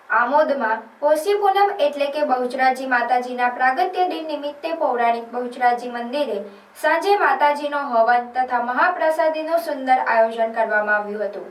આમોદમાં પોષી પૂનમ એટલે કે બહુચરાજી માતાજીના પ્રાગટ્ય દિન નિમિત્તે પૌરાણિક બહુચરાજી મંદિરે સાંજે માતાજીનો હવન તથા મહાપ્રસાદીનું સુંદર આયોજન કરવામાં આવ્યું હતું।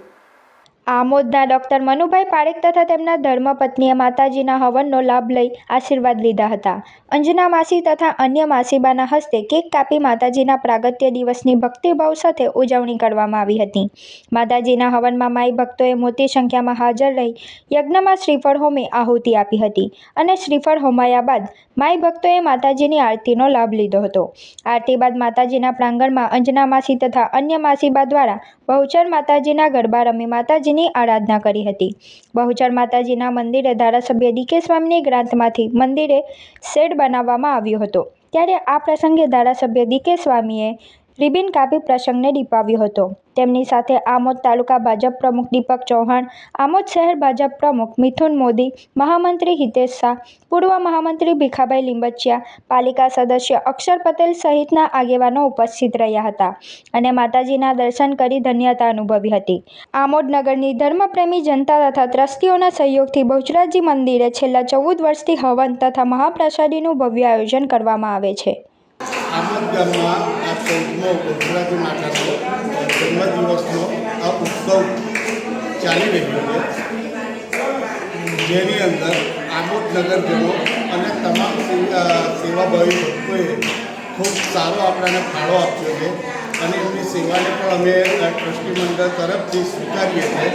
આમોદના ડોક્ટર મનુભાઈ પારેખ તથા તેમના ધર્મપત્નીએ માતાજીના હવનનો લાભ લઈ આશીર્વાદ લીધા હતા। અંજના માસી તથા અન્ય માસીબાના હસ્તે કેક કાપી માતાજીના પ્રાગટ્ય દિવસની ભક્તિભાવ સાથે ઉજવણી કરવામાં આવી હતી। માતાજીના હવનમાં માઈ ભક્તોએ મોટી સંખ્યામાં હાજર રહી યજ્ઞમાં શ્રીફળ હોમી આહુતિ આપી હતી અને શ્રીફળ હોમાયા બાદ માઈ ભક્તોએ માતાજીની આરતીનો લાભ લીધો હતો। આરતી બાદ માતાજીના પ્રાંગણમાં અંજના માસી તથા અન્ય માસીબા દ્વારા બહુચર માતાજીના ગરબા રમી માતાજીની આરાધના કરી હતી। બહુચર માતાજીના મંદિરે ધારાસભ્ય ડીકે સ્વામીની ગ્રાન્ટમાંથી મંદિરે શેડ બનાવવામાં આવ્યો હતો, ત્યારે આ પ્રસંગે ધારાસભ્ય ડીકે સ્વામીએ રિબિન કાપી પ્રસંગને દીપાવ્યો હતો। તેમની સાથે આમોદ તાલુકા ભાજપ પ્રમુખ દીપક ચૌહાણ, આમોદ શહેર ભાજપ પ્રમુખ મિથુન મોદી, મહામંત્રી હિતેશ શાહ, પૂર્વ મહામંત્રી ભીખાભાઈ લીંબચિયા, પાલિકા સદસ્ય અક્ષર પટેલ સહિતના આગેવાનો ઉપસ્થિત રહ્યા હતા અને માતાજીના દર્શન કરી ધન્યતા અનુભવી હતી। આમોદ નગરની ધર્મપ્રેમી જનતા તથા ટ્રસ્ટીઓના સહયોગથી બહુચરાજી મંદિરે છેલ્લા 14 વર્ષથી હવન તથા મહાપ્રસાદીનું ભવ્ય આયોજન કરવામાં આવે છે। આમોદ ગામમાં આ 14મો બહુચરાજી માતાનો જન્મદિવસનો આ ઉત્સવ ચાલી રહ્યો છે, જેની અંદર આમોદ નગરજનો અને તમામ સેવાભાવી ભક્તોએ ખૂબ સારો આપણને ફાળો આપ્યો છે અને એમની સેવાને પણ અમે ટ્રસ્ટી મંડળ તરફથી સ્વીકારીએ છીએ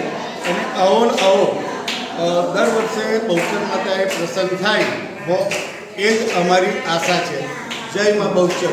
અને આવો દર વર્ષે બહુચર માતાએ પ્રસન્ન થાય એ જ અમારી આશા છે। જય મા બહુચર।